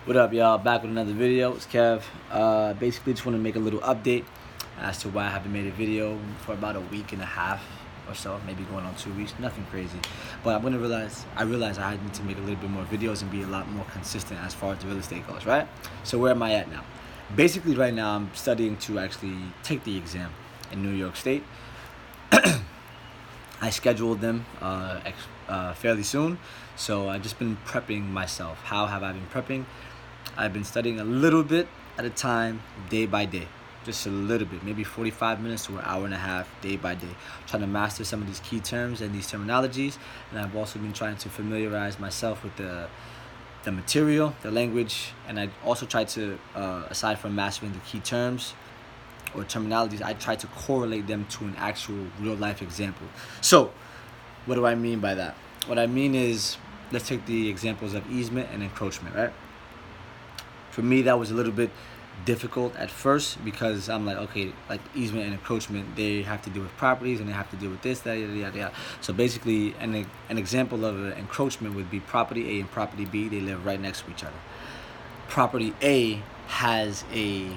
What up, y'all? Back with another video. It's Kev. Basically, just want to make a little update as to why I haven't made a video for about a week and a half or so, maybe going on 2 weeks. Nothing crazy, but I realized I need to make a little bit more videos and be a lot more consistent as far as the real estate goes, right? So where am I at now? Basically, right now I'm studying to actually take the exam in New York State. I scheduled them fairly soon, so I've just been prepping myself. How have I been prepping? I've been studying a little bit at a time, day by day. Just a little bit, maybe 45 minutes to an hour and a half, day by day. Trying to master some of these key terms and these terminologies. And I've also been trying to familiarize myself with the material, the language. And I also try to, aside from mastering the key terms or terminologies, I try to correlate them to an actual real life example. So, what do I mean by that? What I mean is, let's take the examples of easement and encroachment, right? For me, that was a little bit difficult at first because I'm like, okay, like easement and encroachment, they have to deal with properties and they have to deal with this, that, yada, yada, yada. So basically, an example of an encroachment would be property A and property B. They live right next to each other. Property A has a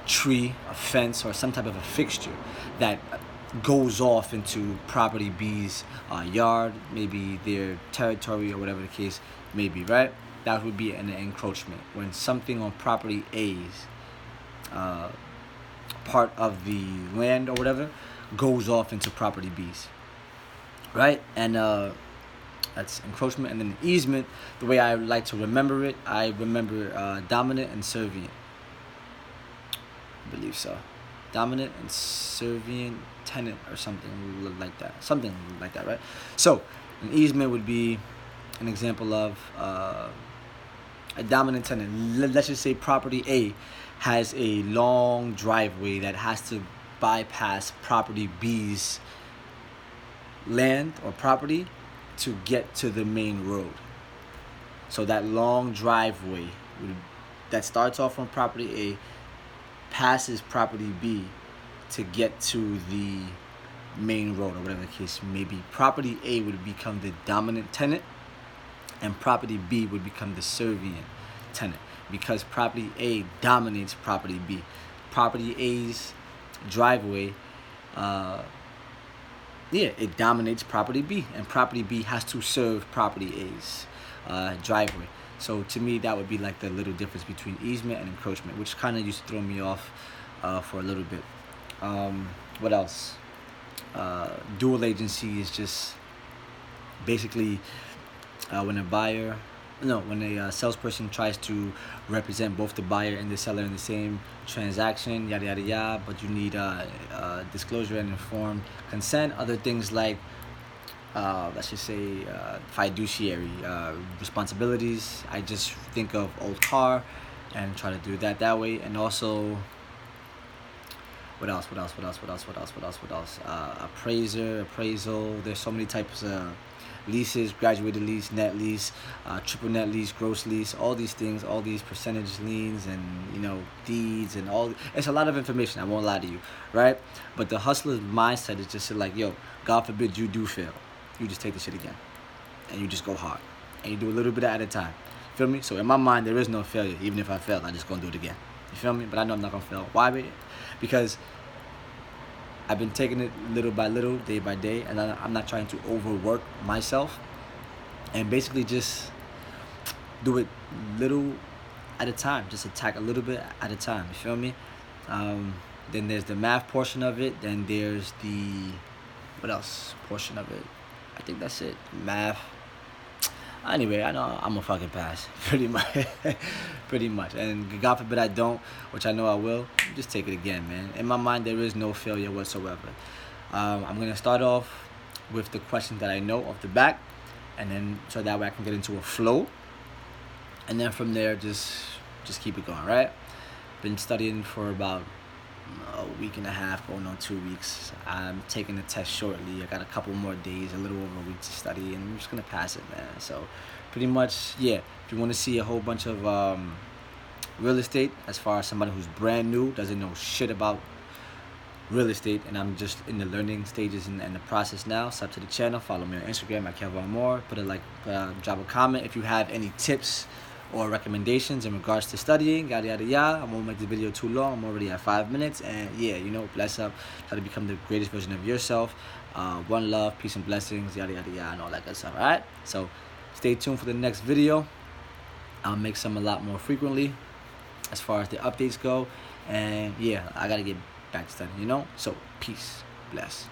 tree, a fence, or some type of a fixture that goes off into property B's yard, maybe their territory, or whatever the case may be, right? That would be an encroachment. When something on property A's part of the land or whatever goes off into property B's, right? And that's encroachment. And then easement, the way I like to remember it, I remember dominant and servient. I believe so. Dominant and servient tenant or something like that, right? So an easement would be an example of a dominant tenant. Let's just say property A has a long driveway that has to bypass property B's land or property to get to the main road. So that long driveway that starts off on property A passes property B to get to the main road or whatever the case may be. Property A would become the dominant tenant and property B would become the servient tenant because property A dominates property B. Property A's driveway, it dominates property B, and property B has to serve property A's driveway. So to me, that would be like the little difference between easement and encroachment, which kind of used to throw me off for a little bit. What else? Dual agency is just basically when a salesperson tries to represent both the buyer and the seller in the same transaction, yada yada yada, but you need disclosure and informed consent. Other things like let's just say fiduciary responsibilities. I just think of old car and try to do that way. And also, what else? Appraisal. There's so many types of leases: graduated lease, net lease, triple net lease, gross lease, all these things, all these percentage liens and deeds and all. It's a lot of information, I won't lie to you, right? But the hustler's mindset is just like, yo, God forbid you do fail, you just take the shit again and you just go hard and you do a little bit at a time. Feel me? So in my mind, there is no failure. Even if I fail, I just gonna do it again. You feel me? But I know I'm not gonna fail. Why? Because I've been taking it little by little, day by day, and I'm not trying to overwork myself, and basically just do it little at a time. Just attack a little bit at a time. You feel me? Then there's the math portion of it. Then there's the what else portion of it? I think that's it. Math. Anyway, I know I'm a fucking pass, pretty much. And God forbid I don't, which I know I will, just take it again, man. In my mind, there is no failure whatsoever. I'm gonna start off with the questions that I know off the back, and then so that way I can get into a flow, and then from there, just keep it going, right? Been studying for about a week and a half, going on 2 weeks. I'm taking the test shortly. I got a couple more days, a little over a week to study, and I'm just gonna pass it, man. So pretty much, yeah, if you want to see a whole bunch of real estate, as far as somebody who's brand new, doesn't know shit about real estate, and I'm just in the learning stages and the process now, sub to the channel, follow me on Instagram at Kevin Moore, put a like, drop a comment if you have any tips or recommendations in regards to studying, yada yada yada. I won't make this video too long. I'm already at 5 minutes, and yeah, you know, bless up, try to become the greatest version of yourself. One love, peace and blessings, yada yada yada, and all that good stuff. All right, so stay tuned for the next video. I'll make some a lot more frequently as far as the updates go, and yeah, I gotta get back to studying, you know. So peace, bless.